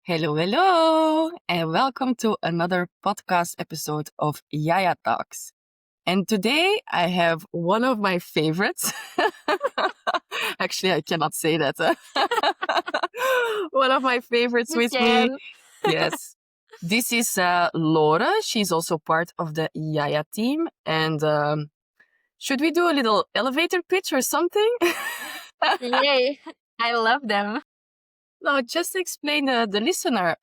Hello, hello, and welcome to another podcast episode of JAJA Talks. And today I have one of my favorites. Actually, I cannot say that. One of my favorites You with me. can. Yes. This is Laura. She's also part of the JAJA team. And should we do a little elevator pitch or something? Yay. I love them. No, just explain the listener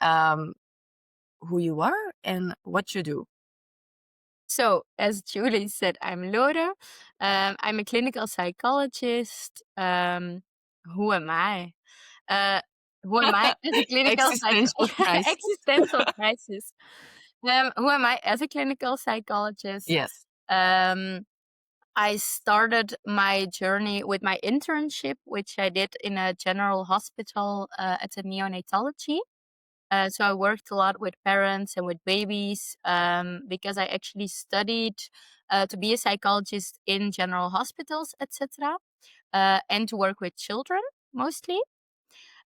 who you are and what you do. So, as Julie said, I'm Laura. I'm a clinical psychologist. Who am I? Uh, who am I as a clinical Existential crisis. existential crisis? Who am I as a clinical psychologist? Yes. I started my journey with my internship, which I did in a general hospital at a neonatology. So I worked a lot with parents and with babies because I actually studied to be a psychologist in general hospitals, etc., and to work with children mostly.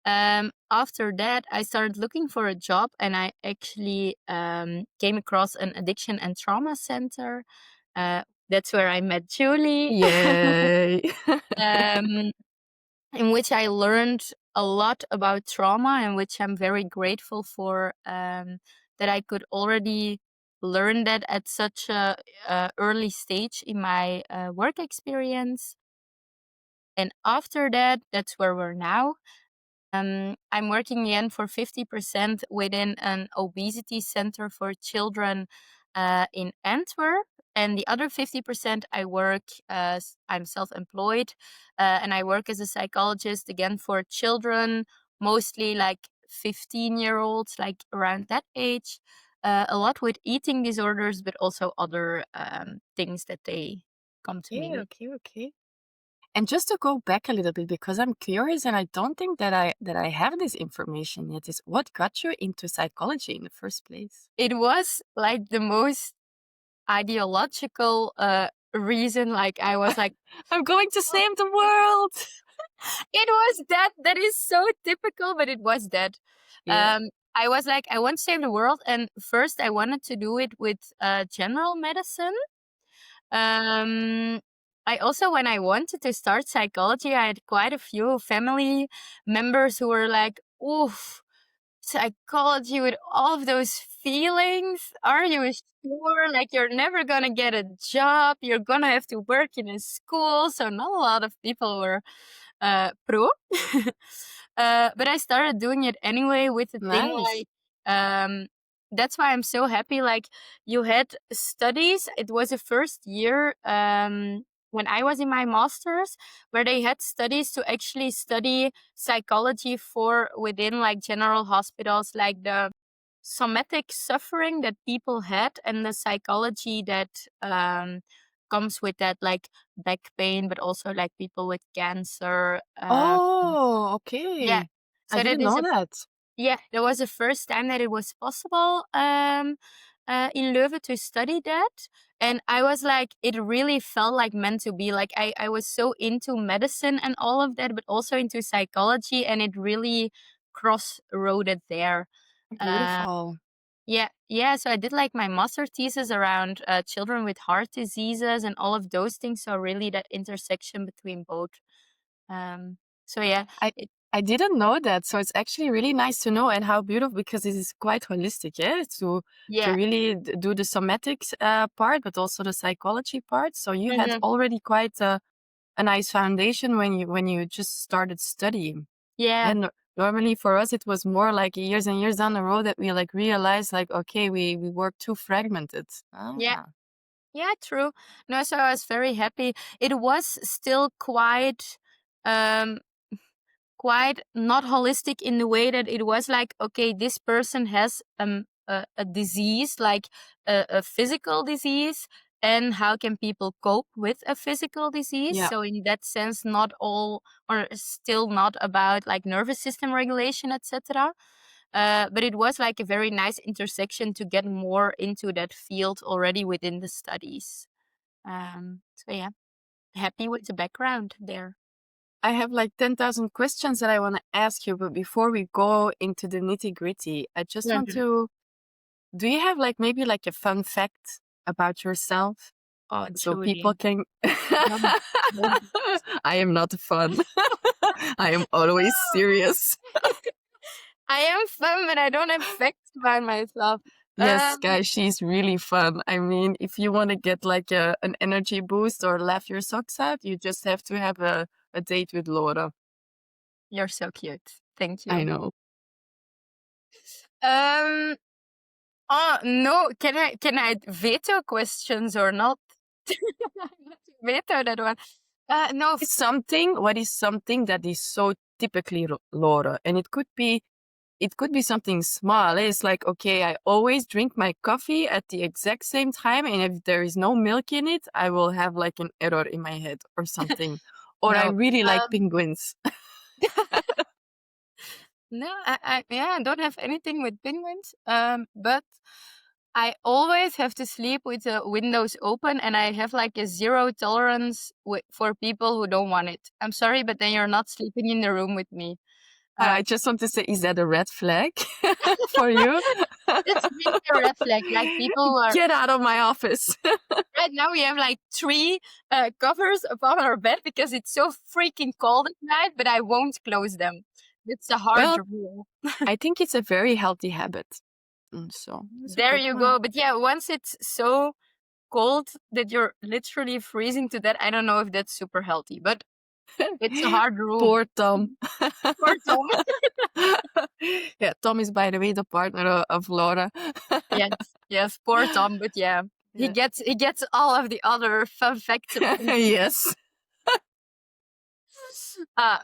After that, I started looking for a job, and I actually came across an addiction and trauma center. That's where I met Julie. Yay. um, in which I learned a lot about trauma, and which I'm very grateful for, that I could already learn that at such a early stage in my work experience. And after that, that's where we're now. I'm working again for 50% within an obesity center for children in Antwerp. And the other 50% I work as I'm self-employed, and I work as a psychologist again for children, mostly like 15-year-olds, like around that age, a lot with eating disorders, but also other things that they come to me with. Okay. And just to go back a little bit, because I'm curious and I don't think that I have this information yet, is what got you into psychology in the first place? It was like the most ideological reason. Like I was like, I'm going to save the world. it was that is so typical, but it was that. Yeah. I was like, I want to save the world, and first I wanted to do it with general medicine. um I also, when I wanted to start psychology, I had quite a few family members who were like, oof, psychology with all of those feelings. Are you sure? Like, you're never gonna get a job. You're gonna have to work in a school. So not a lot of people were pro. But I started doing it anyway with the thing Nice. like, that's why I'm so happy. Like, you had studies. It was the first year when I was in my master's, where they had studies to actually study psychology for within like general hospitals, like the somatic suffering that people had and the psychology that comes with that, like back pain, but also like people with cancer. Oh, Yeah. okay. I So that didn't is know a that. yeah, that was the first time that it was possible in Leuven to study that. And I was like, it really felt like meant to be. Like I was so into medicine and all of that, but also into psychology, and it really cross-roaded there. Uh, Beautiful. yeah. So I did like my master thesis around children with heart diseases and all of those things. So really that intersection between both. Um, so yeah, I it, I didn't know that, so it's actually really nice to know and how beautiful because it is quite holistic, yeah, to yeah. really do the somatics part, but also the psychology part. So you had Mhm. already quite a nice foundation when you just started studying. Yeah. And normally for us, it was more like years and years down the road that we like realized like, okay, we work too fragmented. Yeah. Ah, Yeah, true. No, so I was very happy. It was still um quite not holistic in the way that it was like, okay, this person has a disease, like a physical disease, and how can people cope with a physical disease? yeah. So in that sense, not all, or still not about like nervous system regulation, etc. But it was like a very nice intersection to get more into that field already within the studies. So yeah, happy with the background there. I have like 10,000 questions that I want to ask you, but before we go into the nitty-gritty, I just want Mhm. to, do you have like maybe like a fun fact about yourself Oh, so people Julie. can Don't, don't. I am not fun. I am always serious. I am fun, but I don't have facts about myself. Yes, Um, guys, she's really fun. I mean, if you want to get like an energy boost or laugh your socks out, you just have to have a date with Laura. you're so cute. Thank I you. know. Um, oh no, can I veto questions or not? I want to veto that one. No. What is something that is so typically Laura? And it could be something small. It's like, okay, I always drink my coffee at the exact same time, and if there is no milk in it, I will have like an error in my head or something. Or I No. really like penguins. No, I don't have anything with penguins. But I always have to sleep with the windows open, and I have like a zero tolerance for people who don't want it. I'm sorry, but then you're not sleeping in the room with me. I just want to say, is that a red flag for you? That's really a red flag. Like people who are Get out of my office. right now, we have like three covers above our bed because it's so freaking cold at night, but I won't close them. It's a hard Well, rule. I think it's a very healthy habit. So it's a There good you one. go. But yeah, once it's so cold that you're literally freezing to death, I don't know if that's super healthy, but it's a hard rule. Poor Tom. Poor Tom. Yeah, Tom is, by the way, the partner of Laura. Yes, yes, poor Tom. But yeah, he Yeah. gets all of the other fun facts about him. Yes,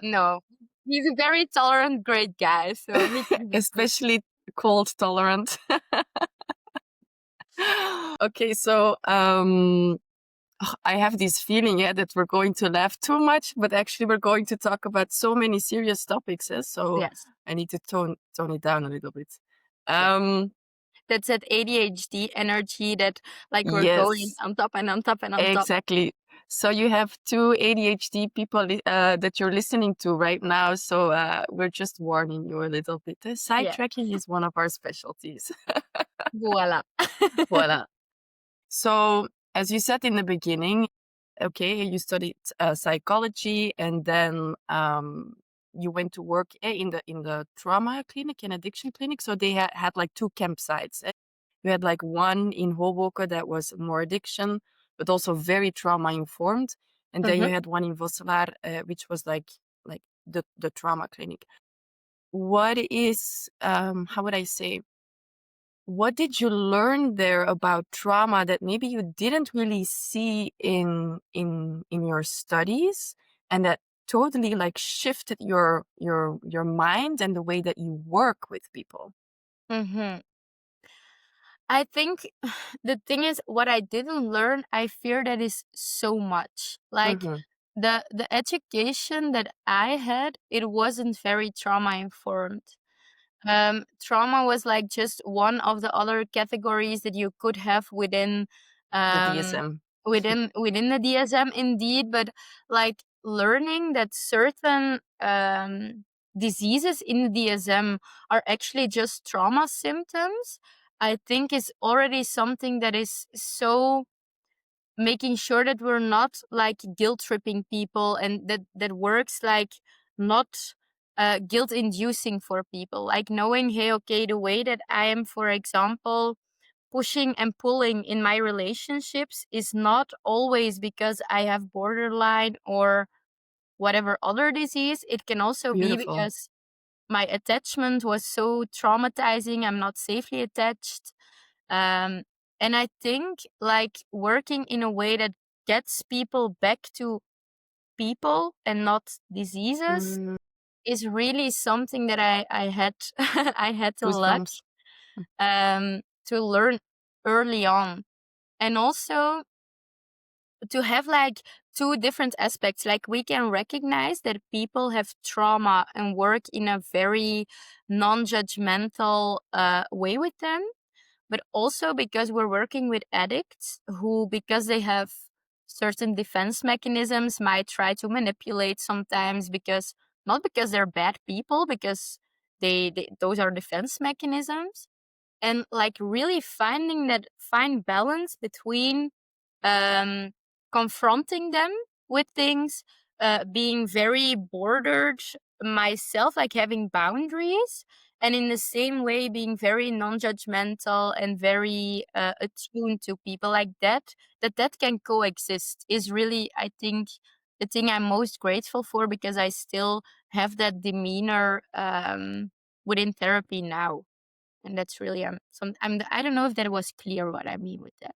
No, he's a very tolerant, great guy. So he can be good. especially cold tolerant. Okay, so I have this feeling, yeah, that we're going to laugh too much, but actually we're going to talk about so many serious topics, so Yes, I need to tone it down a little bit. yes. Um, That's that ADHD energy that like we're going yes, on top and on top and on top. exactly. So you have two ADHD people that you're listening to right now. So we're just warning you a little bit. Yeah, Sidetracking is one of our specialties. voila. Voila. So as you said in the beginning, okay, you studied psychology, and then you went to work in the trauma clinic and addiction clinic. So they had like two campsites. You had like one in Hoboken that was more addiction, but also very trauma informed, and then you Mhm. had one in Vosselaar, which was like the trauma clinic. What is how would I say? What did you learn there about trauma that maybe you didn't really see in your studies, and that totally like shifted your mind and the way that you work with people? Mhm. I think the thing is, what I didn't learn, I fear that is so much. Like Mm-hmm. the education that I had, it wasn't very trauma informed. Trauma was like just one of the other categories that you could have The um, DSM. within the DSM, indeed. But like learning that certain diseases in the DSM are actually just trauma symptoms, I think is already something that is so making sure that we're not like guilt tripping people, and that works like not guilt inducing for people, like knowing, hey, okay, the way that I am, for example, pushing and pulling in my relationships is not always because I have borderline or whatever other disease. It can also be Beautiful. because my attachment was so traumatizing, I'm not safely attached. um, and I think like working in a way that gets people back to people and not diseases Mm, is really something that I had I had the luck goosebumps. to learn early on. And also to have like two different aspects, like we can recognize that people have trauma and work in a very non-judgmental way with them, but also because we're working with addicts who, because they have certain defense mechanisms might try to manipulate sometimes, because not because they're bad people, because they those are defense mechanisms. And like really finding that fine balance between um, confronting them with things, being very bordered myself, like having boundaries, and in the same way being very non-judgmental and very attuned to people, like that can coexist is really, I think, the thing I'm most grateful for, because I still have that demeanor within therapy now. And that's really I don't know if that was clear what I mean with that.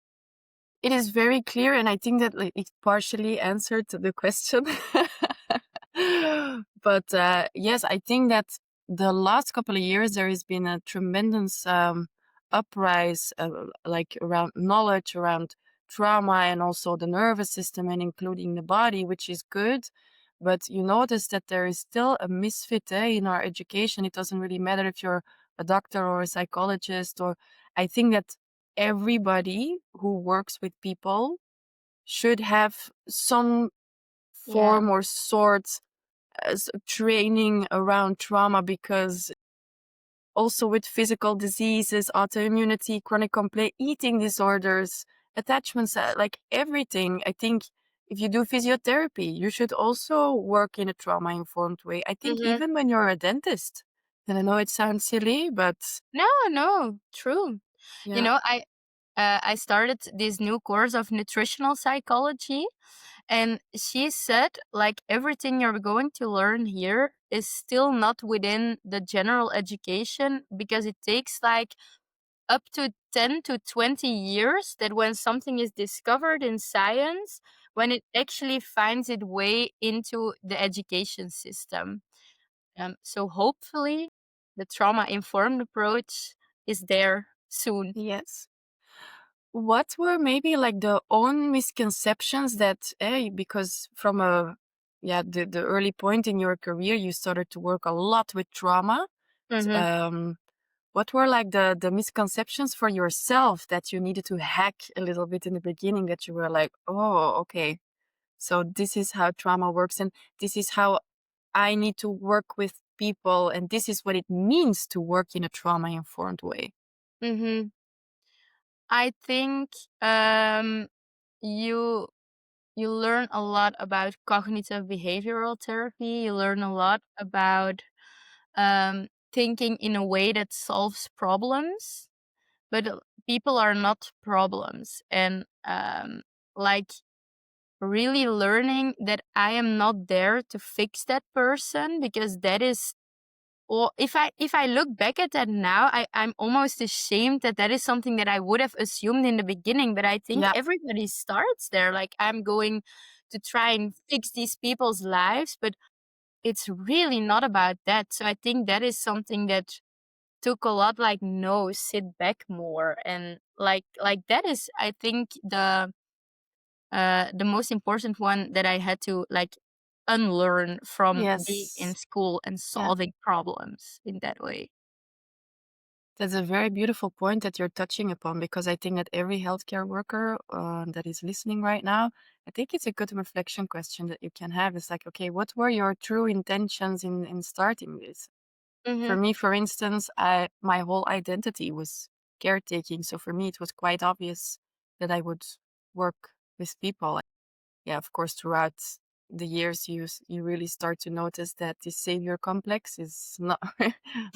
It is very clear, and I think that like, it partially answered the question. But yes, I think that the last couple of years there has been a tremendous uprise, like around knowledge around trauma and also the nervous system and including the body, which is good. But you notice that there is still a misfit in our education. It doesn't really matter if you're a doctor or a psychologist, or I think that everybody who works with people should have some Yeah. form or sort training around trauma, because also with physical diseases, autoimmunity, chronic complaint, eating disorders, attachments, like everything. I think if you do physiotherapy, you should also work in a trauma informed way. I think Mhm. even when you're a dentist, and I know it sounds silly, but No, no, true. You yeah, know, I started this new course of nutritional psychology, and she said like everything you're going to learn here is still not within the general education, because it takes like up to 10 to 20 years that when something is discovered in science, when it actually finds its way into the education system. So hopefully the trauma informed approach is there soon. yes. What were maybe like the own misconceptions that, because from the early point in your career, you started to work a lot with trauma. Mhm. Um, what were like the misconceptions for yourself that you needed to hack a little bit in the beginning, that you were like, oh, okay, so this is how trauma works, and this is how I need to work with people, and this is what it means to work in a trauma informed way. Mhm. I think um, you you learn a lot about cognitive behavioral therapy. You learn a lot about thinking in a way that solves problems, but people are not problems, and like really learning that I am not there to fix that person, because that is, or if I look back at that now, I'm almost ashamed that that is something that I would have assumed in the beginning, but I think Yeah. everybody starts there. Like, I'm going to try and fix these people's lives, but it's really not about that. So I think that is something that took a lot, like, no, sit back more, and like that is, I think, the most important one that I had to like unlearn from being in Yes. school and Yeah. solving problems in that way. That's a very beautiful point that you're touching upon, because I think that every healthcare worker that is listening right now, I think it's a good reflection question that you can have. It's like, okay, what were your true intentions in starting this? For Mhm, me, for instance, my whole identity was caretaking. So for me, it was quite obvious that I would work with people. Yeah, of course, throughout the years, you really start to notice that the savior complex is not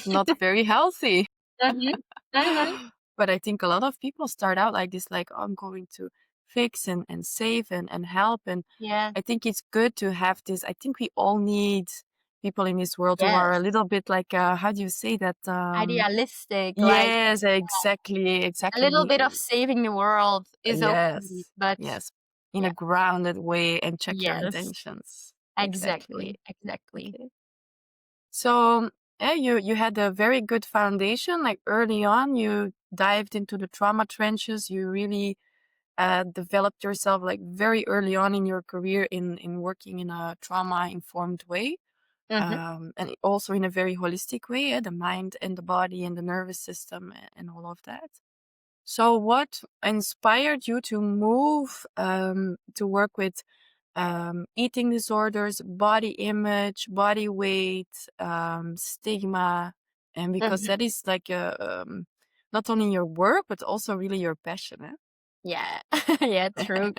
not very healthy. mhm, mhm. But I think a lot of people start out like this, like, "Oh, I'm going to fix and save and help." And Yeah. I think it's good to have this. I think we all need people in this world who are a Yes. little bit like, how do you say that? Idealistic, like Yes, exactly, a little exactly. bit of saving the world is okay, Yes, but yes, in a yeah. grounded way, and check your Yes. intentions. Exactly, Exactly. exactly. Okay. So, yeah, you had a very good foundation. Like early on, you dived into the trauma trenches. You really developed yourself like very early on in your career in working in a trauma informed way, Mhm. and also in a very holistic way, the mind and the body and the nervous system and all of that. So, what inspired you to move to work with eating disorders, body image, body weight, stigma, and because Mhm. that is like not only your work but also really your passion. Eh? Yeah. Yeah, true.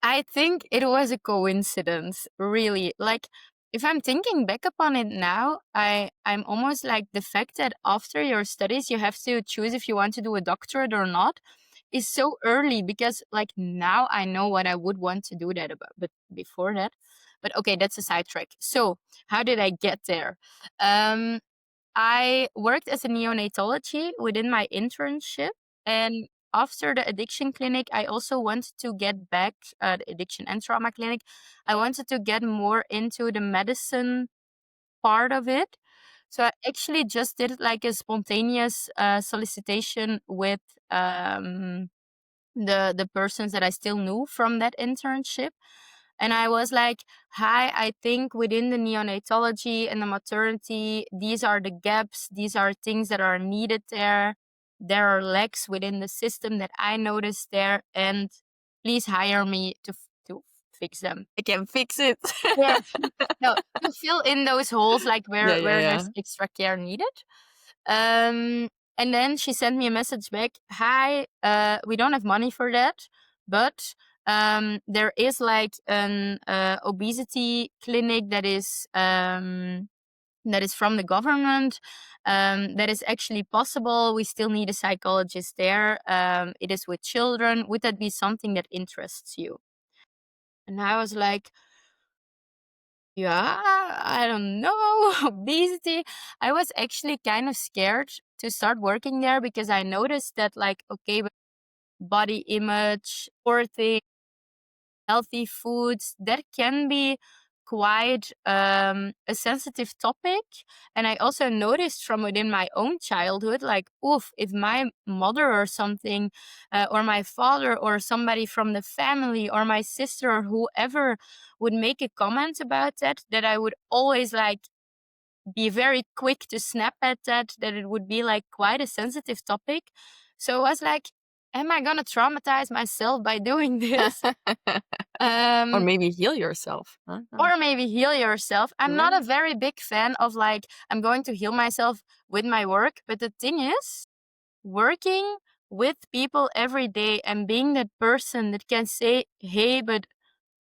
I think it was a coincidence, really. Like, if I'm thinking back upon it now, I'm almost like the fact that after your studies you have to choose if you want to do a doctorate or not is so early, because like now I know what I would want to do that about, but before that. But okay, that's a sidetrack. So how did I get there? Um I worked as a neonatology within my internship, and after the addiction clinic, I also wanted to get back the addiction and trauma clinic. I wanted to get more into the medicine part of it. So I actually just did like a spontaneous solicitation with um, the persons that I still knew from that internship. And I was like, hi, I think within the neonatology and the maternity, these are the gaps, these are things that are needed there. There are lacks within the system that I noticed there, and please hire me to fix them. I can fix it. Yeah. No, to fill in those holes like Yeah, yeah, where yeah. there's extra care needed. Um, and then she sent me a message back. Hi, we don't have money for that, but there is like an obesity clinic that is from the government. That is actually possible. We still need a psychologist there. It is with children. Would that be something that interests you? And I was like, yeah, I don't know. Obesity. I was actually kind of scared to start working there because I noticed that, like, okay, but body image, poor thing, healthy foods, that can be quite a sensitive topic. And I also noticed from within my own childhood, like, oof, if my mother or something, or my father or somebody from the family or my sister or whoever would make a comment about that, that I would always like be very quick to snap at that, that it would be like quite a sensitive topic. So I was like, am I gonna traumatize myself by doing this? Or Um, maybe heal yourself. Huh? or maybe heal yourself. I'm not Yeah. a very big fan of like, I'm going to heal myself with my work. But the thing is, working with people every day and being that person that can say, hey, but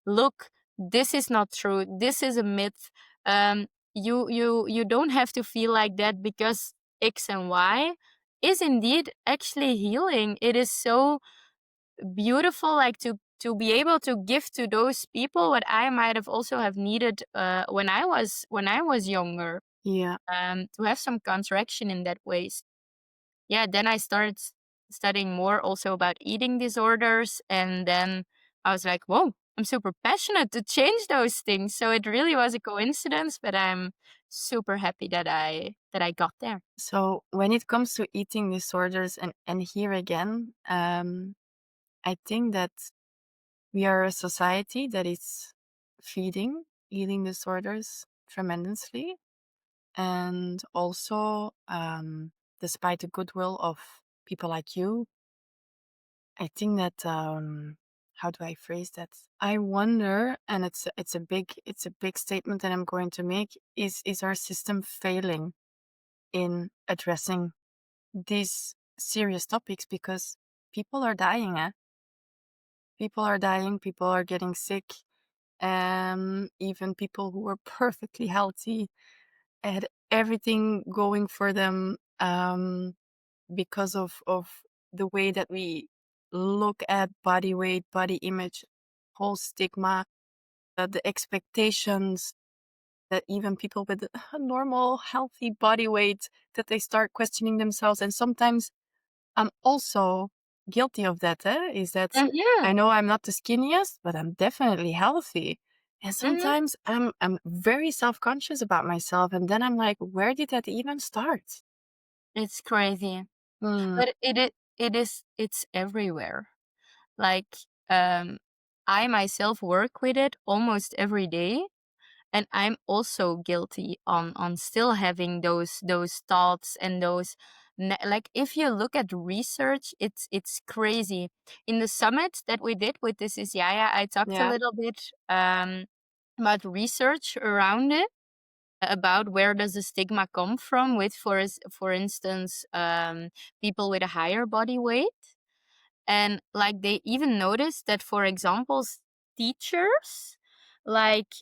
look, this is not true. This is a myth. You don't have to feel like that because X and Y is indeed actually healing. It is so beautiful, like to be able to give to those people what I might have also have needed when I was younger. Yeah. To have some contraction in that ways. Yeah, then I started studying more also about eating disorders, and then I was like, whoa, I'm super passionate to change those things. So it really was a coincidence, but I'm super happy that I got there. So when it comes to eating disorders, and here again, I think that we are a society that is feeding eating disorders tremendously, and also, despite the goodwill of people like you, I think that how do I phrase that? I wonder, and it's a big statement that I'm going to make. Is our system failing in addressing these serious topics because people are dying? Eh? People are dying. People are getting sick. Even people who are perfectly healthy had everything going for them. Because of the way that we look at body weight, body image, whole stigma, the expectations that even people with a normal, healthy body weight, that they start questioning themselves. And sometimes I'm also guilty of that. Is that Mm-hmm. I know I'm not the skinniest, but I'm definitely healthy. And Mm-hmm. sometimes I'm very self-conscious about myself. And then I'm like, where did that even start? It's crazy, Hmm. but it's everywhere. Like, um, I myself work with it almost every day. and I'm also guilty on still having those thoughts and those like if you look at research, it's crazy. In the summit that we did with This Is Yaya, I talked a Yeah. little bit about research around it, about where does the stigma come from with, for instance, people with a higher body weight. And like they even noticed that, for example, teachers, like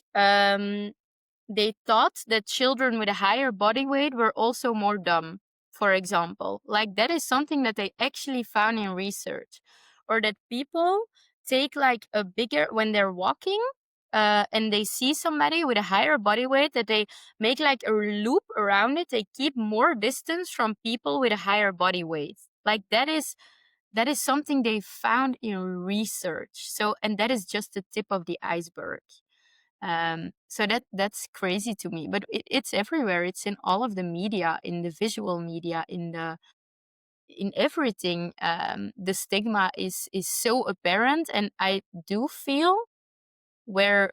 they thought that children with a higher body weight were also more dumb, for example. Like that is something that they actually found in research. Or that people take like a bigger, when they're walking, and they see somebody with a higher body weight, that they make like a loop around it. They keep more distance from people with a higher body weight. Like that is something they found in research. So, and that is just the tip of the iceberg. So that's crazy to me, but it's everywhere. It's in all of the media, in the visual media, in everything. The stigma is so apparent, and I do feel where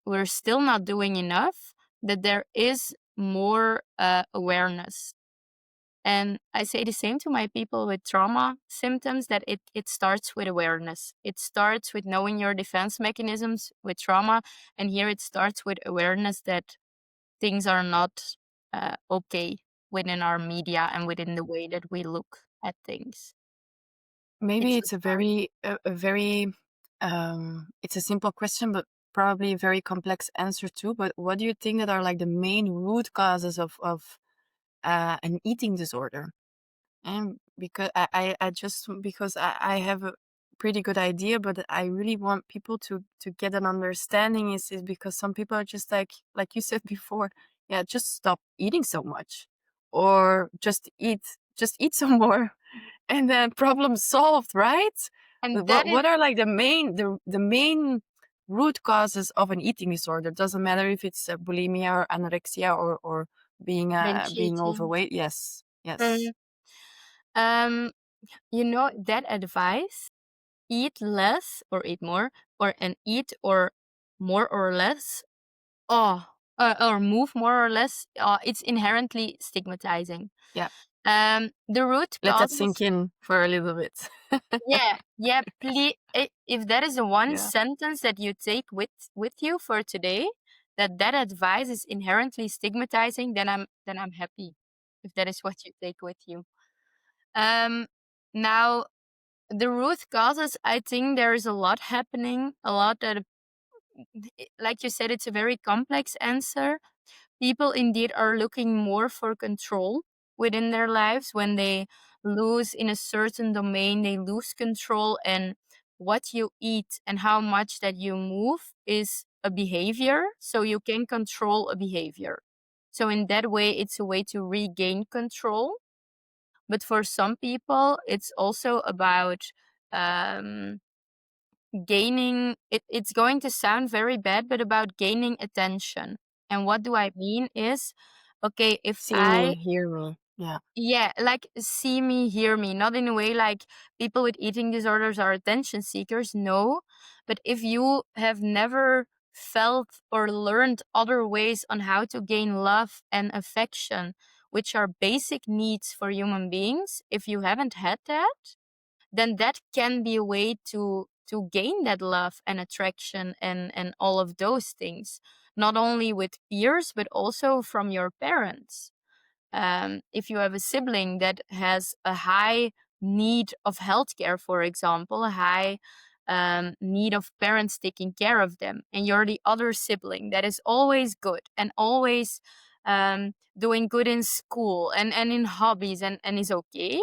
we're still not doing enough, that there is more awareness. And I say the same to my people with trauma symptoms, that it starts with awareness. It starts with knowing your defense mechanisms with trauma. And here it starts with awareness that things are not okay within our media and within the way that we look at things. Maybe It's a it's start. a very it's a simple question, but probably a very complex answer too. But what do you think that are like the main root causes of an eating disorder? And because I just because I have a pretty good idea, but I really want people to get an understanding is because some people are just like you said before, yeah, just stop eating so much, or just eat some more, and then problem solved, right? And But that is what are like the main root causes of an eating disorder? Doesn't matter if it's bulimia or anorexia or binge being eating. overweight. Yes, yes. Mm. Um, that advice, eat less or eat more, and eat or more or less, or move more or less, it's inherently stigmatizing. Yeah. The root Let that sink causes, in for a little bit. yeah, yeah, please, if that is the one Yeah. sentence that you take with you for today, that advice is inherently stigmatizing, then I'm happy if that is what you take with you. Um, Now, the root causes, I think there is a lot happening, a lot that, like you said, it's a very complex answer. People indeed are looking more for control within their lives. When they lose in a certain domain, they lose control, and what you eat and how much that you move is a behavior, so you can control a behavior. So in that way, it's a way to regain control. But for some people, it's also about um, it's going to sound very bad, but about gaining attention. And what do I mean is, okay, if See I, me, hear me. Yeah. yeah, like see me, hear me, not in a way like people with eating disorders are attention seekers, no. But if you have never felt or learned other ways on how to gain love and affection, which are basic needs for human beings, if you haven't had that, then that can be a way to gain that love and attraction and all of those things, not only with peers but also from your parents. If you have a sibling that has a high need of healthcare, for example, a high need of parents taking care of them, and you're the other sibling that is always good and always doing good in school and in hobbies and is okay,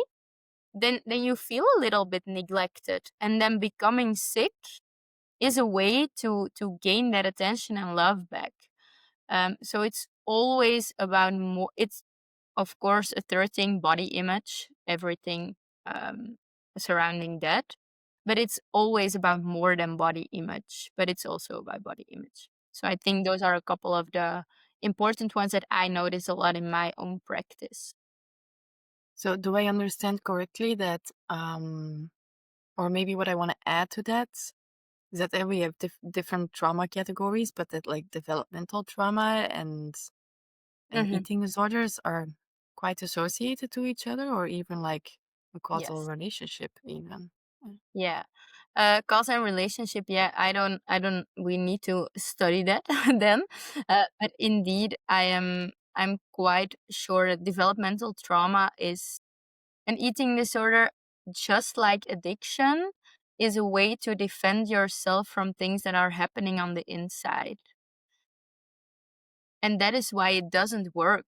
then you feel a little bit neglected, and then becoming sick is a way to gain that attention and love back. So it's always about more. It's of course a third thing, body image, everything um, surrounding that, but it's always about more than body image, but it's also about body image. So I think those are a couple of the important ones that I notice a lot in my own practice. So do I understand correctly that or maybe what I want to add to that Is that we have different trauma categories, but that like developmental trauma and Hmm. eating disorders are quite associated to each other, or even like a causal Yes. relationship even. Mm. Yeah. Cause and relationship, yeah, I don't we need to study that then. But indeed I'm quite sure that developmental trauma is an eating disorder, just like addiction, is a way to defend yourself from things that are happening on the inside. And that is why it doesn't work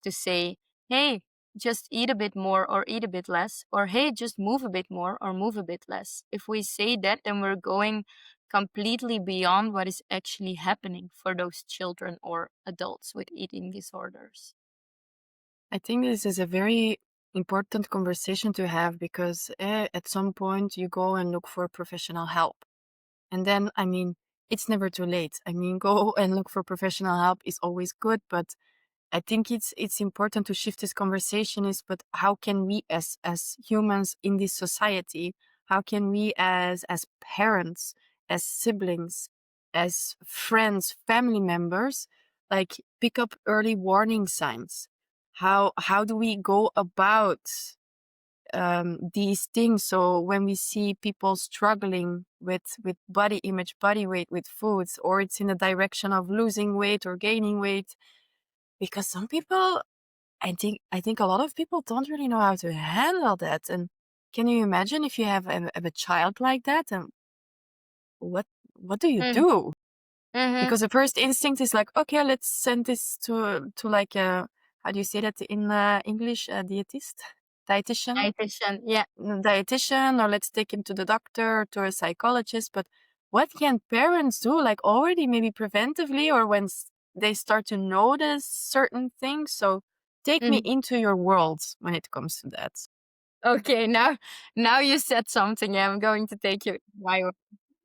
to say, hey, just eat a bit more or eat a bit less, or hey, just move a bit more or move a bit less. If we say that, then we're going completely beyond what is actually happening for those children or adults with eating disorders. I think this is a very important conversation to have because at some point you go and look for professional help. And then, I mean, it's never too late. I mean, go and look for professional help is always good, but I think it's important to shift this conversation is, but how can we as humans in this society, how can we as parents, as siblings, as friends, family members, like pick up early warning signs? How do we go about these things? So when we see people struggling with body image, body weight, with foods, or it's in the direction of losing weight or gaining weight, because some people, I think a lot of people don't really know how to handle that. And can you imagine if you have a child like that, and what what do you Mm. do? Mm-hmm. Because the first instinct is like, okay, let's send this to like a, how do you say that in English, a dietist, dietitian, Dietitian, yeah. dietitian, or let's take him to the doctor or to a psychologist. But what can parents do, like already maybe preventively, or when they start to notice certain things? So take me Mhm. into your world when it comes to that. Okay, now you said something. I'm going to take you. Why?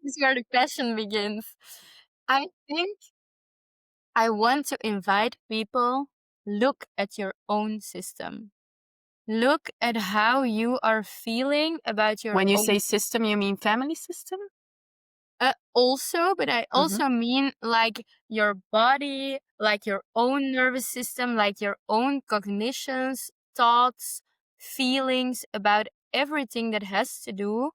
This is where the passion begins. I think I want to invite people, look at your own system. Look at how you are feeling about your When you own say system, you mean family system? also, but I Mm-hmm. also mean like your body, like your own nervous system, like your own cognitions, thoughts, feelings about everything that has to do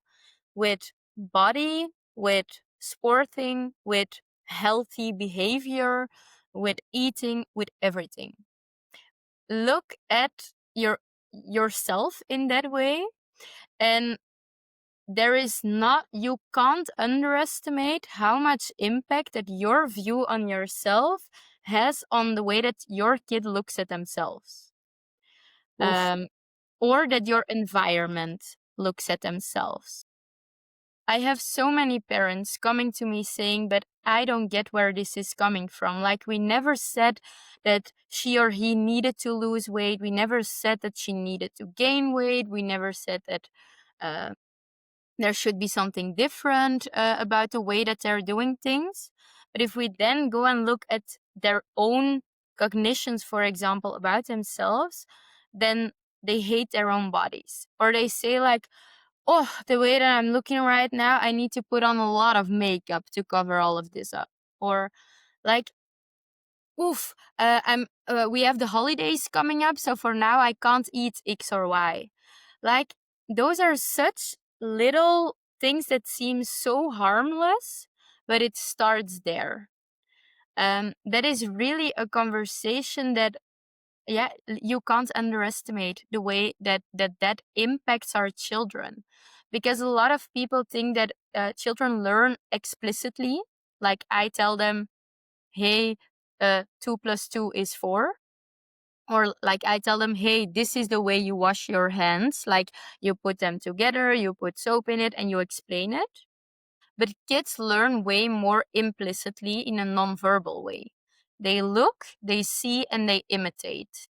with body, with sporting, with healthy behavior, with eating, with everything. Look at yourself in that way, and there is not you can't underestimate how much impact that your view on yourself has on the way that your kid looks at themselves, Oof. um, or that your environment looks at themselves. I have so many parents coming to me saying, but I don't get where this is coming from. Like, we never said that she or he needed to lose weight. We never said that she needed to gain weight. We never said that uh, there should be something different about the way that they're doing things. But if we then go and look at their own cognitions, for example, about themselves, then they hate their own bodies. Or they say, like, oh, the way that I'm looking right now, I need to put on a lot of makeup to cover all of this up. Or like, oof, we have the holidays coming up, so for now I can't eat X or Y. Like, those are such little things that seem so harmless, but it starts there. That is really a conversation that, yeah, you can't underestimate the way that impacts our children, because a lot of people think that children learn explicitly. Like, I tell them, hey, 2 plus 2 is 4. Or like, I tell them, hey, this is the way you wash your hands. Like, you put them together, you put soap in it, and you explain it. But kids learn way more implicitly in a nonverbal way. They look, they see, and they imitate.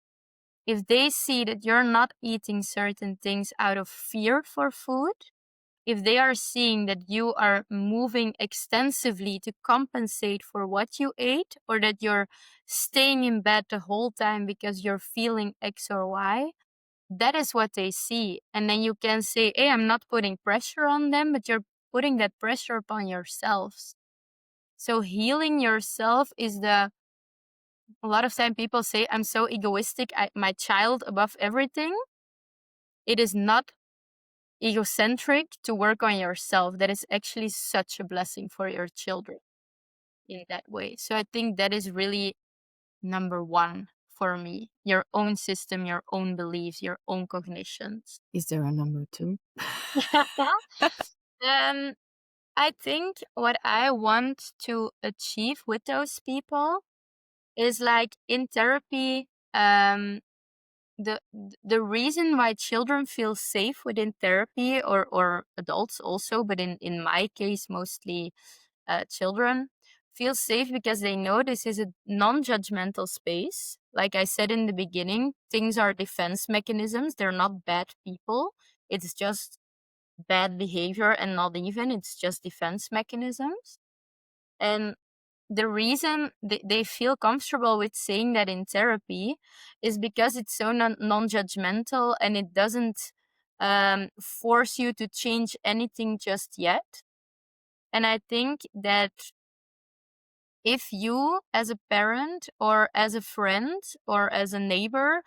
If they see that you're not eating certain things out of fear for food, if they are seeing that you are moving extensively to compensate for what you ate, or that you're staying in bed the whole time because you're feeling X or Y, that is what they see. And then you can say, hey, I'm not putting pressure on them, but you're putting that pressure upon yourselves. So healing yourself is a lot of time people say, I'm so egoistic, my child above everything. It is not egocentric to work on yourself. That is actually such a blessing for your children in that way. So I think that is really number one for me. Your own system, your own beliefs, your own cognitions. Is there a number two? um, I think what I want to achieve with those people is like in therapy, the the reason why children feel safe within therapy, or adults also, but in my case mostly children feel safe because they know this is a non-judgmental space. Like I said in the beginning, things are defense mechanisms. They're not bad people. It's just bad behavior, and not even, it's just defense mechanisms. And the reason they feel comfortable with saying that in therapy is because it's so non-judgmental, and it doesn't force you to change anything just yet. And I think that if you, as a parent or as a friend or as a neighbor,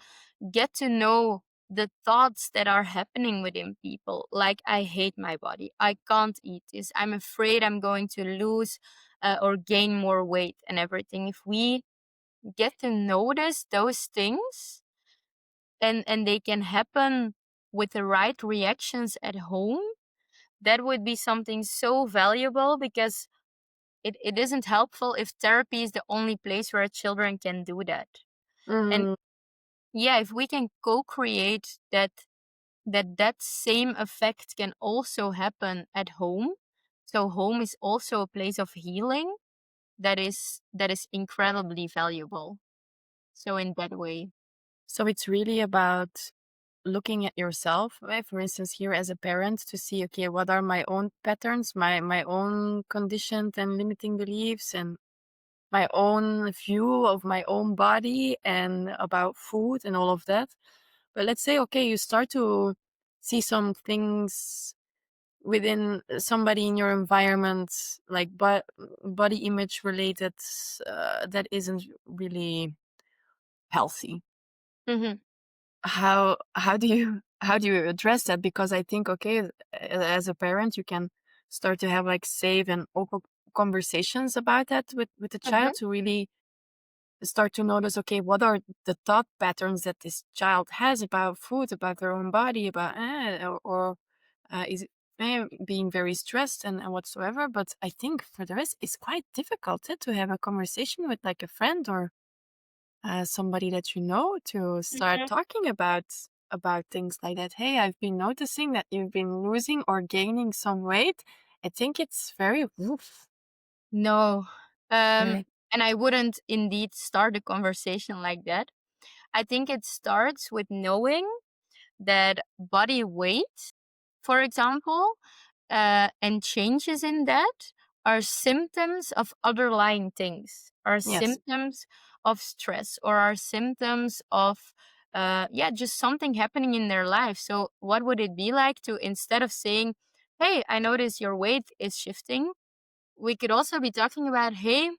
get to know the thoughts that are happening within people, like, I hate my body, I can't eat this, I'm afraid I'm going to lose or gain more weight and everything. If we get to notice those things, and they can happen with the right reactions at home, that would be something so valuable, because it isn't helpful if therapy is the only place where children can do that. And Mm, yeah, if we can co-create that same effect can also happen at home, so home is also a place of healing, that is incredibly valuable. So in that way. so it's really about looking at yourself, right? For instance, here as a parent, to see, okay, what are my own patterns, my own conditioned and limiting beliefs, and my own view of my own body and about food and all of that. But let's say, okay, you start to see some things within somebody in your environment, like body image related, that isn't really healthy. Mm-hmm. How do you address that? Because I think, okay, as a parent, you can start to have like safe and open conversations about that with the Mm-hmm. child, to really start to notice, okay, what are the thought patterns that this child has about food, about their own body, about or is it being very stressed and whatsoever. But I think for the rest, it's quite difficult to have a conversation with like a friend or somebody that you know, to start Mm-hmm. talking about things like that. Hey, I've been noticing that you've been losing or gaining some weight. I think it's very woof. No. Right. And I wouldn't indeed start a conversation like that. I think it starts with knowing that body weight, for example, and changes in that are symptoms of underlying things, are Yes. symptoms of stress, or are symptoms of, yeah, just something happening in their life. So, what would it be like to, instead of saying, hey, I notice your weight is shifting, we could also be talking about, hey,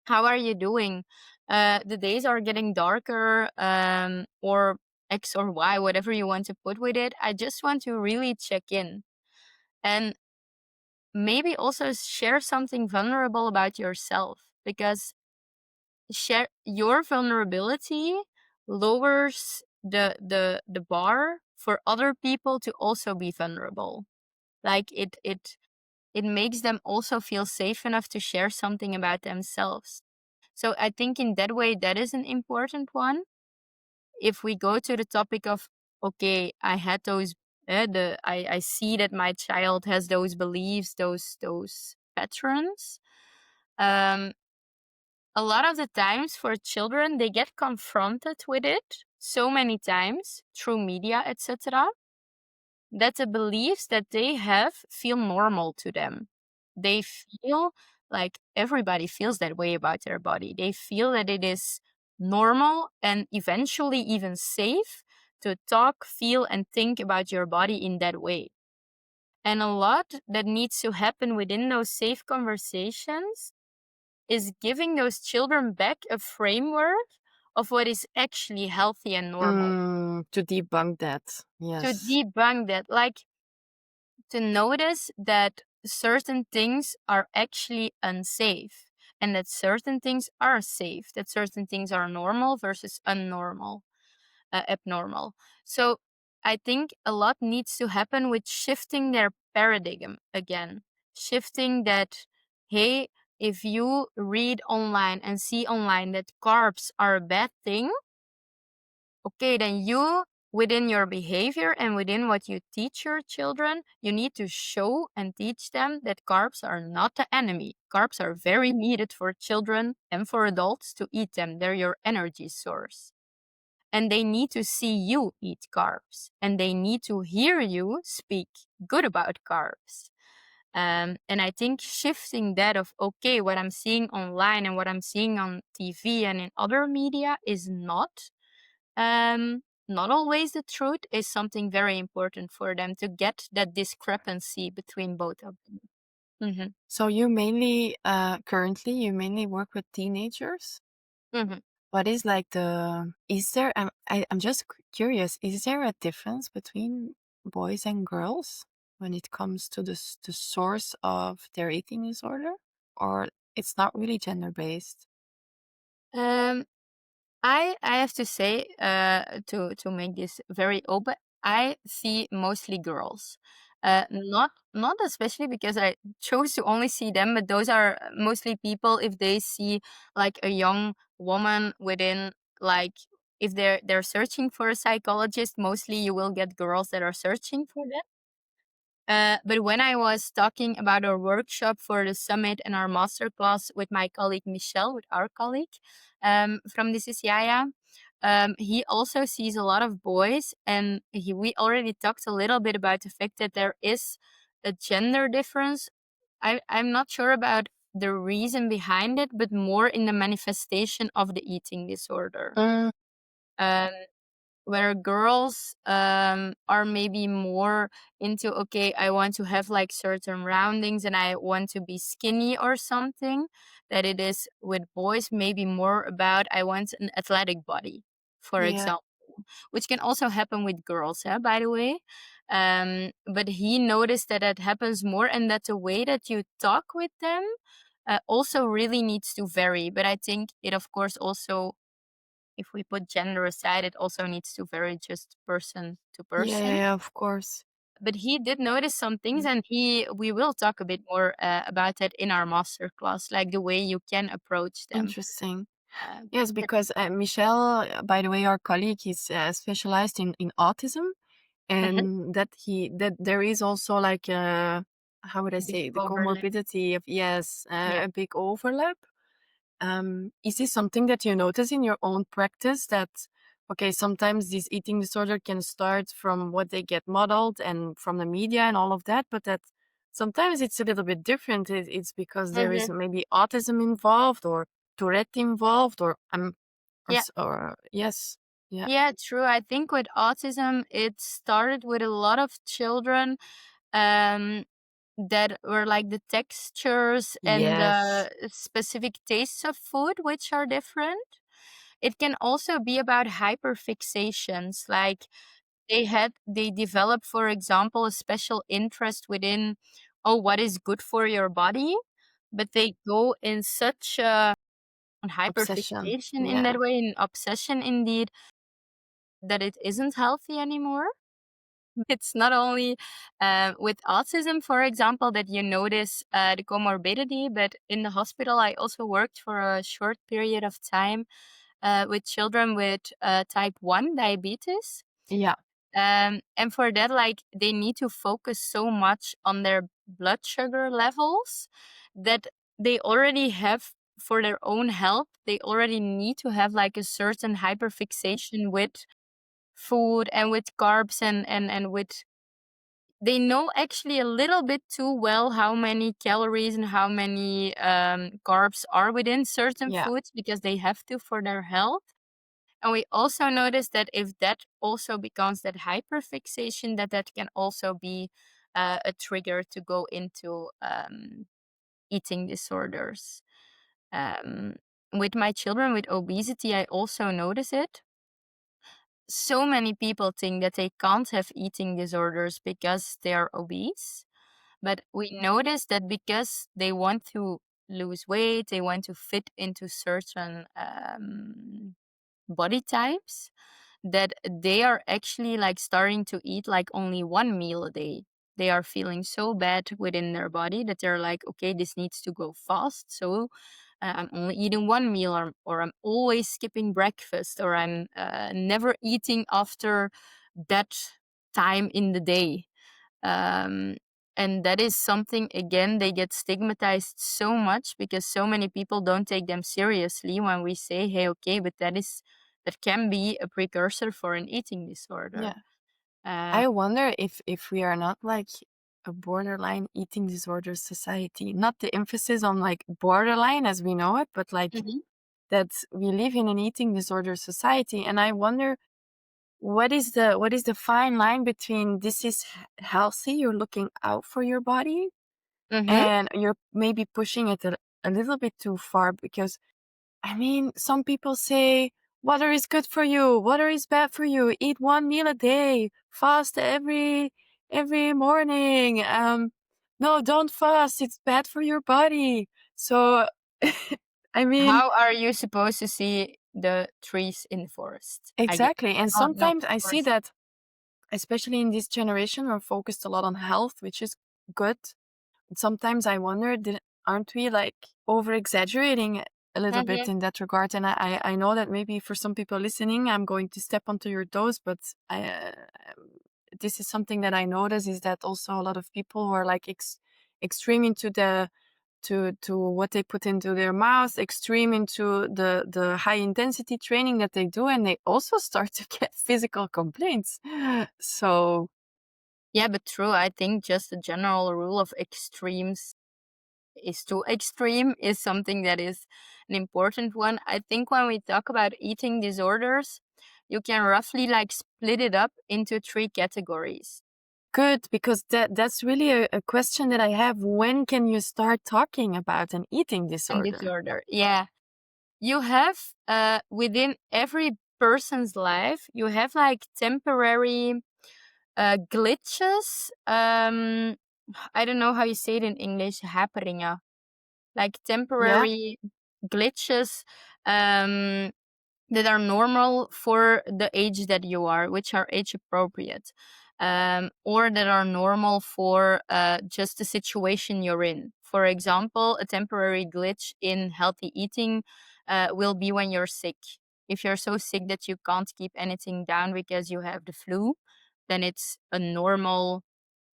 how are you doing? The days are getting darker, or X or Y, whatever you want to put with it. I just want to really check in. And maybe also share something vulnerable about yourself, because share your vulnerability lowers the bar for other people to also be vulnerable. Like it makes them also feel safe enough to share something about themselves. So I think in that way, that is an important one. If we go to the topic of, okay, I had those, I see that my child has those beliefs, those patterns. Um, a lot of the times for children, they get confronted with it so many times through media, etc., that the beliefs that they have feel normal to them. They feel like everybody feels that way about their body. They feel that it is normal and eventually even safe to talk, feel, and think about your body in that way. And a lot that needs to happen within those safe conversations is giving those children back a framework of what is actually healthy and normal. To debunk that. To Yes. debunk that, like to notice that certain things are actually unsafe and that certain things are safe, that certain things are normal versus abnormal. So I think a lot needs to happen with shifting their paradigm again, shifting that, hey, if you read online and see online that carbs are a bad thing, okay, then you, within your behavior and within what you teach your children, you need to show and teach them that carbs are not the enemy. Carbs are very needed for children and for adults to eat them. They're your energy source. And they need to see you eat carbs and they need to hear you speak good about carbs. And I think shifting that of, okay, what I'm seeing online and what I'm seeing on TV and in other media is not always the truth, is something very important for them to get that discrepancy between both of them. Mm-hmm. So you mainly, currently, you mainly work with teenagers? Mm-hmm. What is like is there, I'm just curious, is there a difference between boys and girls when it comes to the source of their eating disorder? Or it's not really gender based? Um, I have to say, to make this very open, I see mostly girls. Not especially because I chose to only see them, but those are mostly people, if they see like a young woman within, like, if they're searching for a psychologist, mostly you will get girls that are searching for that. But when I was talking about our workshop for the summit and our masterclass with my colleague Michelle, with our colleague from This Is Yaya, he also sees a lot of boys, and we already talked a little bit about the fact that there is a gender difference. I'm not sure about the reason behind it, but more in the manifestation of the eating disorder. Mm, Um, where girls are maybe more into, okay, I want to have like certain roundings and I want to be skinny or something, that it is with boys maybe more about, I want an athletic body, for yeah. example, which can also happen with girls, by the way. But he noticed that it happens more and that the way that you talk with them also really needs to vary. But I think it, of course, also, if we put gender aside, it also needs to vary just person to Yeah, yeah, person. yeah, of course. But he did notice some things, Mm, and we will talk a bit more about that in our master class, like the way you can approach them. interesting. Uh, Yes, but because Michelle, by the way, our colleague, is specialized in autism, Mhm. and that there is also like how would I Big say, the overlap. comorbidity of, yes, Yeah. a big overlap. Is this something that you notice in your own practice, that okay, sometimes this eating disorder can start from what they get modeled and from the media and all of that, but that sometimes it's a little bit different. It's because there is Hmm. maybe autism involved or Tourette involved, or Yeah. or yes, yeah, Yeah, true. I think with autism, it started with a lot of children um, that were like the textures and yes, the specific tastes of food, which are different. It can also be about hyperfixations, like they develop, for example, a special interest within, oh, what is good for your body, but they go in such a obsession, hyperfixation in yeah, that way, in obsession indeed, that it isn't healthy anymore. It's not only with autism, for example, that you notice the comorbidity, but in the hospital, I also worked for a short period of time with children with type 1 diabetes. yeah, And for that, like, they need to focus so much on their blood sugar levels that they already have, for their own health, they already need to have like a certain hyperfixation with food and with carbs and with, they know actually a little bit too well how many calories and how many carbs are within certain yeah, foods because they have to for their health. And we also noticed that if that also becomes that hyperfixation, that that can also be a trigger to go into eating disorders. Um, with my children with obesity, I also notice it. So many people think that they can't have eating disorders because they are obese. But we notice that because they want to lose weight, they want to fit into certain body types, that they are actually like starting to eat like only one meal a day. They are feeling so bad within their body that they're like, okay, this needs to go fast. So I'm only eating one meal, or I'm always skipping breakfast, or I'm never eating after that time in the day. Um, and that is something, again, they get stigmatized so much because so many people don't take them seriously when we say, hey, okay, but that can be a precursor for an eating disorder. Yeah. Um, I wonder if we are not like a borderline eating disorder society. Not the emphasis on like borderline as we know it, but like Mhm. that we live in an eating disorder society. And I wonder what is the fine line between this is healthy, you're looking out for your body, Mhm. and you're maybe pushing it a little bit too far. Because I mean, some people say water is good for you, water is bad for you. Eat one meal a day, fast every morning. No, don't fast. It's bad for your body. So, I mean, How are you supposed to see the trees in the forest? I get. exactly. And Oh no, sometimes I see forest. that, especially in this generation, we're focused a lot on health, which is good. Sometimes I wonder, aren't we like over exaggerating a little bit Mhm. in that regard? And I know that maybe for some people listening, I'm going to step onto your toes, but this is something that I notice, is that also a lot of people who are like extreme into the to what they put into their mouth, extreme into the high intensity training that they do, and they also start to get physical complaints. So Yeah, but true. I think just a general rule of extremes is too extreme is something that is an important one. I think when we talk about eating disorders, you can roughly like split it up into three categories. good, because that's really a question that I have. When can you start talking about an eating And disorder? disorder. Yeah. You have within every person's life, you have like temporary glitches. I don't know how you say it in English, happeningen. Like Yeah. temporary glitches um that are normal for the age that you are, which are age appropriate, or that are normal for just the situation you're in. For example, a temporary glitch in healthy eating will be when you're sick. If you're so sick that you can't keep anything down because you have the flu, then it's a normal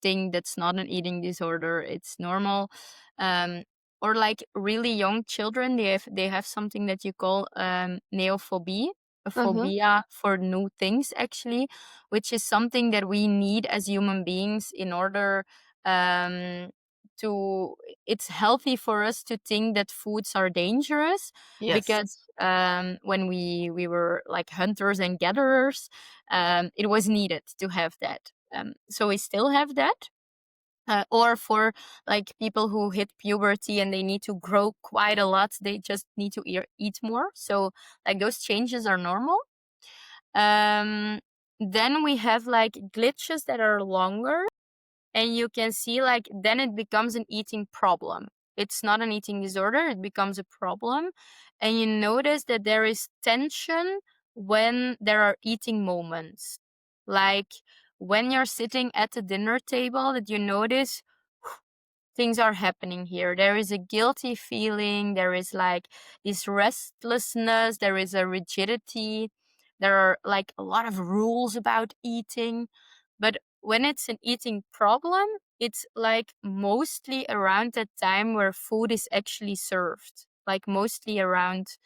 thing. That's not an eating disorder. It's normal. Um, or like really young children, they have something that you call neophobia, a Mm-hmm. phobia for new things actually, which is something that we need as human beings in order um, to. It's healthy for us to think that foods are dangerous Yes. because when we were like hunters and gatherers, it was needed to have that. So we still have that. Or for like people who hit puberty and they need to grow quite a lot, they just need to eat more. So like those changes are normal. Um, then we have like glitches that are longer, and you can see like then it becomes an eating problem. It's not an eating disorder, it becomes a problem. And you notice that there is tension when there are eating moments. Like when you're sitting at the dinner table, that you notice things are happening here. There is a guilty feeling, there is like this restlessness, there is a rigidity, there are like a lot of rules about eating. But when it's an eating problem, it's like mostly around that time where food is actually served, like mostly around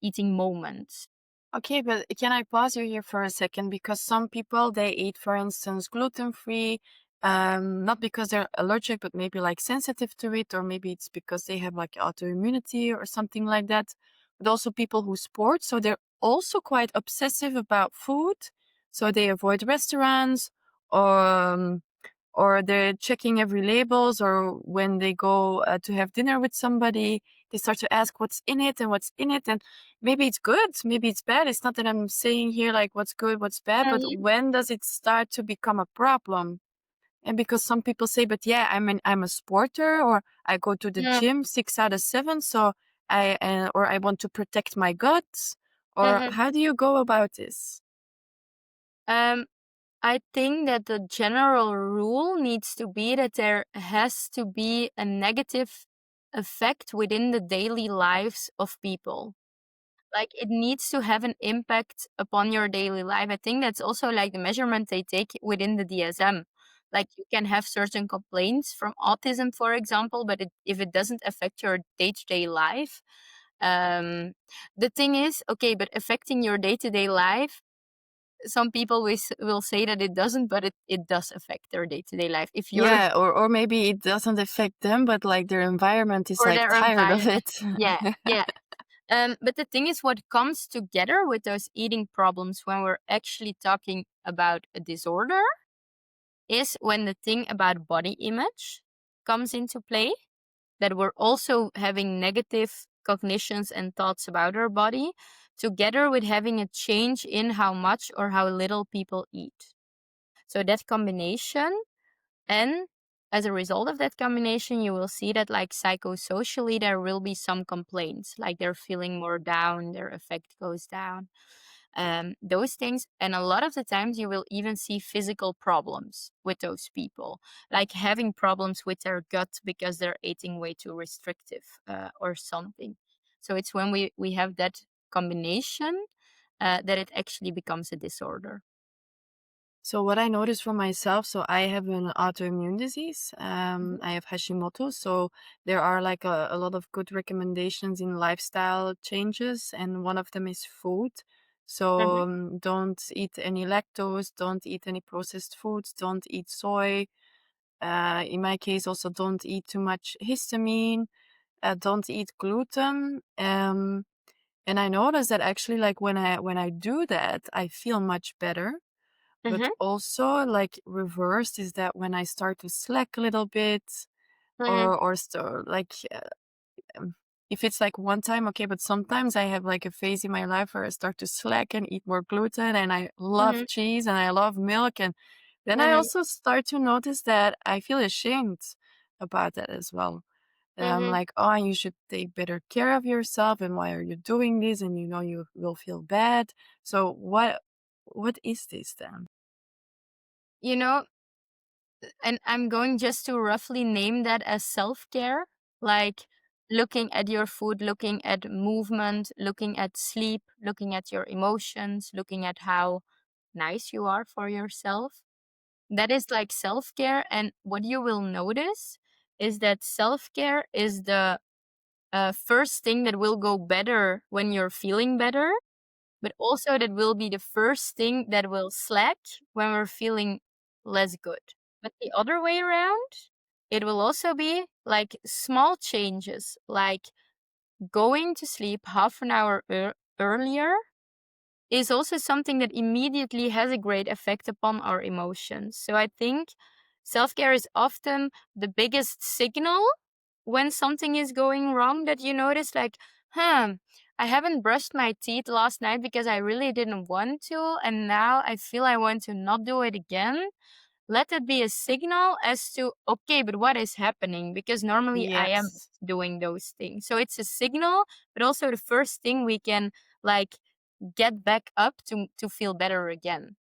eating moments. Okay, but can I pause you here for a second? Because some people, they eat, for instance, gluten-free, not because they're allergic, but maybe like sensitive to it, or maybe it's because they have like autoimmunity or something like that. But also people who sport, so they're also quite obsessive about food. So they avoid restaurants, or or they're checking every labels, or when they go to have dinner with somebody, they start to ask what's in it and what's in it. And maybe it's good, maybe it's bad. It's not that I'm saying here like what's good, what's bad, but Mhm. when does it start to become a problem? And because some people say, but yeah, I'm a sporter, or I go to the Mm, gym 6 out of 7, so or I want to protect my gut, or mhm. how do you go about this? Um, I think that the general rule needs to be that there has to be a negative effect within the daily lives of people. Like, it needs to have an impact upon your daily life. I think that's also like the measurement they take within the DSM. Like, you can have certain complaints from autism, for example, but if it doesn't affect your day-to-day life, um, the thing is, okay, but affecting your day-to-day life, some people will say that it doesn't, but it does affect their day-to-day life. If you're Yeah, or maybe it doesn't affect them, but like their environment is for like their tired of environment. it. Yeah, yeah. But the thing is, what comes together with those eating problems when we're actually talking about a disorder is when the thing about body image comes into play, that we're also having negative cognitions and thoughts about our body, together with having a change in how much or how little people eat. So that combination, and as a result of that combination, you will see that, like, psychosocially, there will be some complaints, like they're feeling more down, their affect goes down, those things. And a lot of the times, you will even see physical problems with those people, like having problems with their gut because they're eating way too restrictive or something. So it's when we have that combination that it actually becomes a disorder. So what I noticed for myself, so I have an autoimmune disease. Mhm. I have Hashimoto. So there are like a lot of good recommendations in lifestyle changes, and one of them is food. So Mhm. don't eat any lactose, don't eat any processed foods, don't eat soy. In my case, also don't eat too much histamine. Don't eat gluten. And I noticed that actually, like when I do that, I feel much better. But Mhm. also, like, reversed is that when I start to slack a little bit, Mhm. or like, if it's like one time, okay, but sometimes I have like a phase in my life where I start to slack and eat more gluten, and I love Mhm. cheese and I love milk, and then I Mhm. also start to notice that I feel ashamed about that as well. I'm Mhm. like, oh, you should take better care of yourself, and why are you doing this? And you know you will feel bad. So what is this then? You know, and I'm going just to roughly name that as self-care, like looking at your food, looking at movement, looking at sleep, looking at your emotions, looking at how nice you are for yourself. That is like self-care. And what you will notice is that self-care is the first thing that will go better when you're feeling better, but also that will be the first thing that will slack when we're feeling less good. But the other way around, it will also be like small changes, like going to sleep half an hour earlier is also something that immediately has a great effect upon our emotions. So I think self care is often the biggest signal when something is going wrong, that you notice, like, huh, I haven't brushed my teeth last night because I really didn't want to, and now I feel I want to not do it again. Let it be a signal as to, okay, but what is happening? Because normally I am Yes. doing those things. So it's a signal, but also the first thing we can, like, get back up to feel better again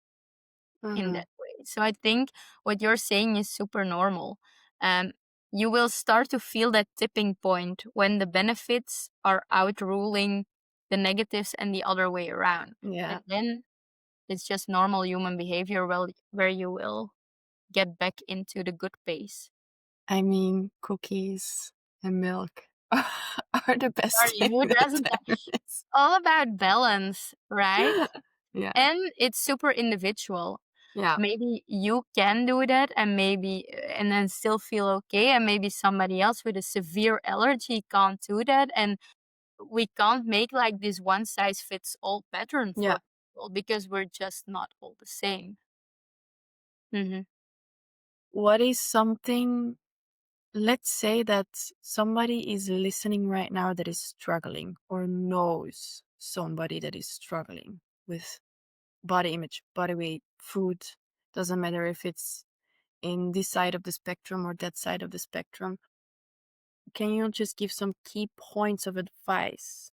in Mhm. that way. So I think what you're saying is super normal. Um, you will start to feel that tipping point when the benefits are outruling the negatives and the other way around. And Yeah. then it's just normal human behavior, well, where you will get back into the good pace. I mean, cookies and milk are the best Sorry, thing who that doesn't? there is. All about balance, right? Yeah. And it's super individual. Yeah. Maybe you can do that, and maybe and then still feel okay, and maybe somebody else with a severe allergy can't do that, and we can't make like this one size fits all pattern Yeah. for people because we're just not all the same. Mhm. what is something, let's say that somebody is listening right now that is struggling or knows somebody that is struggling with body image, body weight, food, doesn't matter if it's in this side of the spectrum or that side of the spectrum. Can you just give some key points of advice?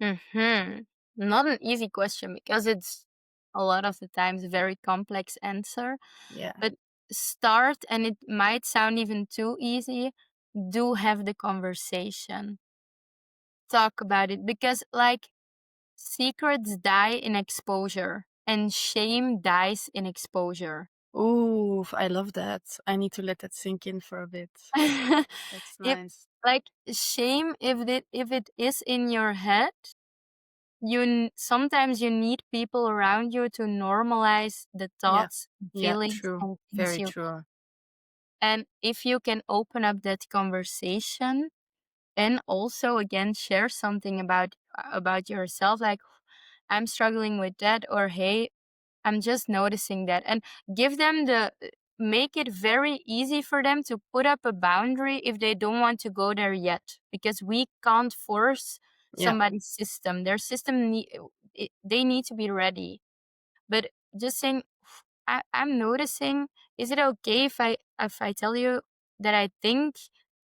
Hmm. Not an easy question because it's a lot of the times a very complex answer. Yeah. But start, and it might sound even too easy, do have the conversation. Talk about it because, like, secrets die in exposure and shame dies in exposure. Ooh, I love that. I need to let that sink in for a bit. That's If, nice. like, shame, if it is in your head, sometimes you need people around you to normalize the Yeah. thoughts, Yeah, feelings, true. and things Very you. true. And if you can open up that conversation and also again share something about yourself, like, I'm struggling with that, or hey, I'm just noticing that, and give them the make it very easy for them to put up a boundary if they don't want to go there yet, because we can't force Yeah. somebody's system. Their system they need to be ready. But just saying, I'm noticing, is it okay if I tell you that I think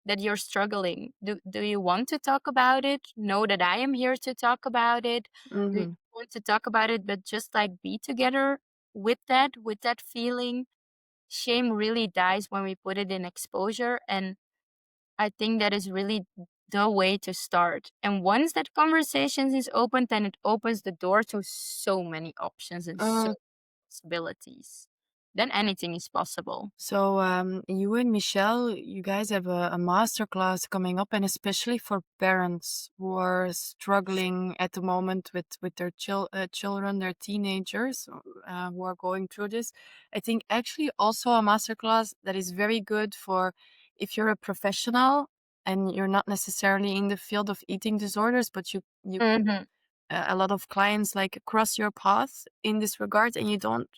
that you're struggling? Do you want to talk about it? Know that I am here to talk about it. Do you Mm-hmm. want to talk about it, but just like be together with that feeling? Shame really dies when we put it in exposure, and I think that is really the way to start. And once that conversation is opened, then it opens the door to so many options and so possibilities. Then anything is possible. So, you and Michelle, you guys have a masterclass coming up, and especially for parents who are struggling at the moment with their children, their teenagers, who are going through this. I think actually also a masterclass that is very good for if you're a professional and you're not necessarily in the field of eating disorders, but you Mhm. a lot of clients like cross your path in this regard and you don't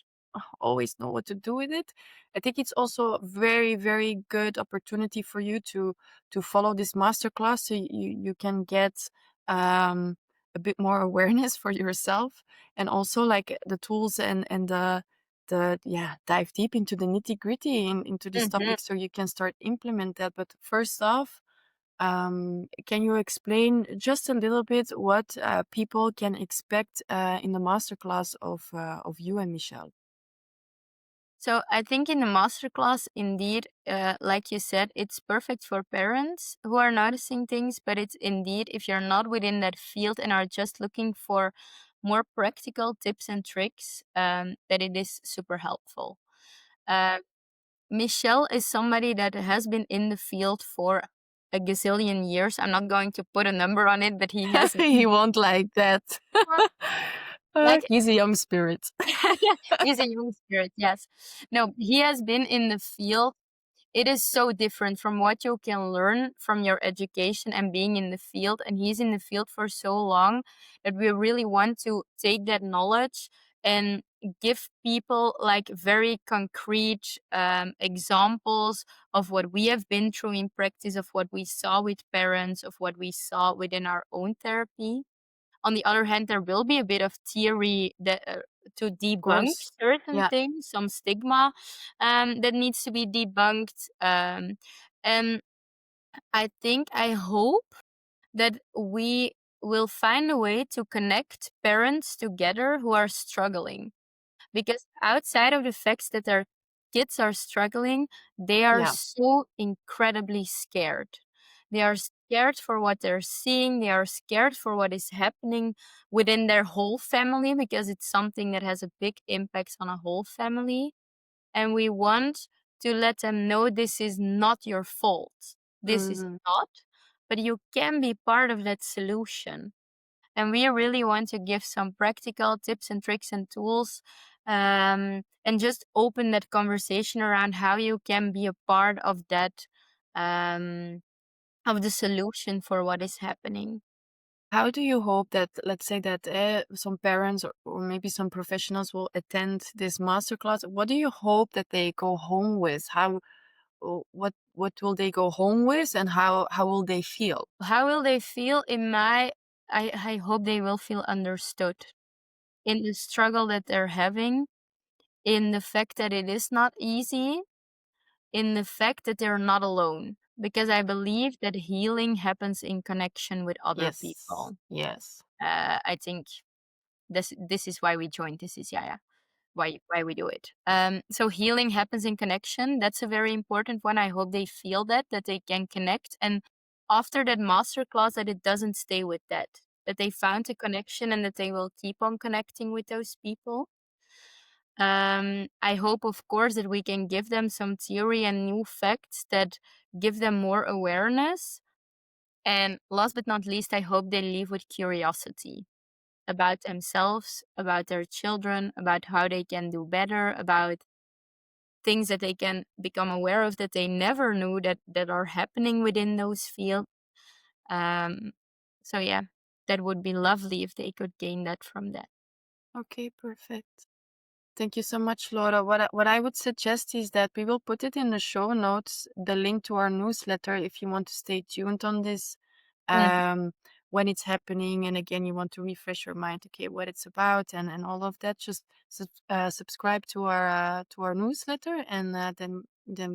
always know what to do with it. I think it's also a very, very good opportunity for you to follow this masterclass so you can get a bit more awareness for yourself, and also like the tools and the yeah, dive deep into the nitty-gritty into this Mhm. topic so you can start implement that. But first off, can you explain just a little bit what people can expect in the masterclass of you and Michelle? So I think in the masterclass, indeed, like you said, it's perfect for parents who are noticing things, but it's indeed, if you're not within that field and are just looking for more practical tips and tricks, that it is super helpful. Uh, Michelle is somebody that has been in the field for a gazillion years. I'm not going to put a number on it, but he has He been won't like that. for, like, He's a young spirit. yeah, he's a young spirit, yes. No, he has been in the field. It is so different from what you can learn from your education and being in the field. And he's in the field for so long that we really want to take that knowledge and give people like very concrete examples of what we have been through in practice, of what we saw with parents, of what we saw within our own therapy. On the other hand, there will be a bit of theory that to Of debunk course. certain Yeah. things, some stigma that needs to be debunked. And I hope that we will find a way to connect parents together who are struggling, because outside of the facts that their kids are struggling, they are Yeah. so incredibly scared. They are scared for what they're seeing, they are scared for what is happening within their whole family, because it's something that has a big impact on a whole family. And we want to let them know this is not your fault. This is Hmm. not, but you can be part of that solution. And we really want to give some practical tips and tricks and tools, and just open that conversation around how you can be a part um, of the solution for what is happening. How do you hope that, let's say that some parents or maybe some professionals will attend this masterclass? What do you hope that they go home with? What will they go home with, and how will they feel? How will they feel? I hope they will feel understood in the struggle that they're having, in the fact that it is not easy, in the fact that they're not alone. Because I believe that healing happens in connection with other Yes, people. yes. I think this is why we joined. This is Yaya. Why we do it. So healing happens in connection. That's a very important one. I hope they feel that they can connect. And after that masterclass, that it doesn't stay with that they found a connection and that they will keep on connecting with those people. I hope, of course, that we can give them some theory and new facts that give them more awareness. And last but not least, I hope they leave with curiosity about themselves, about their children, about how they can do better, about things that they can become aware of that they never knew that are happening within those fields. Um, so yeah, that would be lovely if they could gain that from that. Okay, perfect. Thank you so much, Laura. What I would suggest is that we will put it in the show notes, the link to our newsletter, if you want to stay tuned on this, Mhm. um, when it's happening. And again, you want to refresh your mind, okay, what it's about and all of that. Just subscribe to our newsletter, and then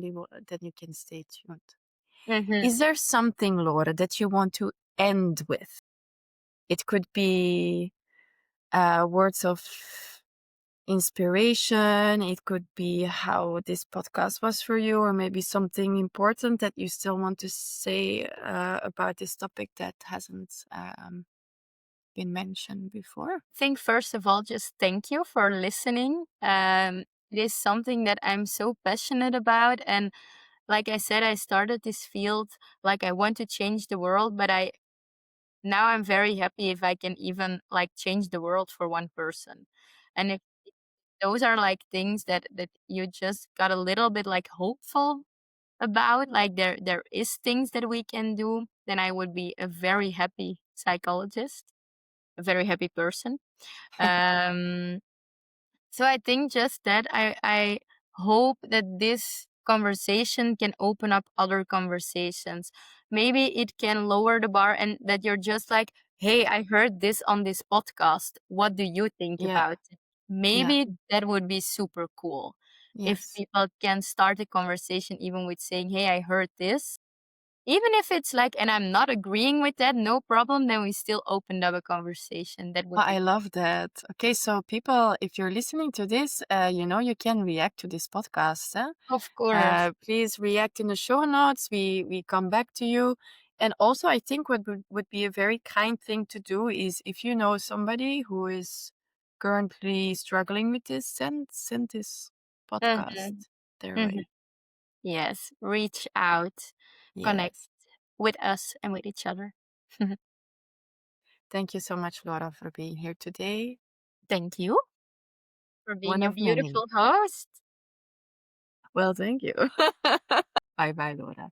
you can stay tuned. Mhm. Is there something, Laura, that you want to end with? It could be words of inspiration. It could be how this podcast was for you, or maybe something important that you still want to say about this topic that hasn't been mentioned before. I think first of all, just thank you for listening. It is something that I'm so passionate about, and like I said, I started this field like I want to change the world, but I now I'm very happy if I can even like change the world for one person. And if those are like things that you just got a little bit like hopeful about, like there is things that we can do, then I would be a very happy psychologist, a very happy person. Um so I think just that I hope that this conversation can open up other conversations. Maybe it can lower the bar and that you're just like, "Hey, I heard this on this podcast. What do you think Yeah, about it?" yeah, Maybe that would be super cool if yes. people can start a conversation even with saying, "Hey, I heard this." Even if it's like, and I'm not agreeing with that, no problem, then we still opened up a conversation. That Oh, would be I love that. Okay, so people, if you're listening to this, you can react to this podcast. of course. Please react in the show notes. We come back to you. And also, I think what would be a very kind thing to do is, if you know somebody who is currently struggling with this, send this podcast Mhm. their Mhm. way. Yes, reach out, connect Yes. with us and with each other. Thank you so much, Laura, for being here today. Thank you for One being a of many. beautiful host. Well, thank you. Bye bye, Laura.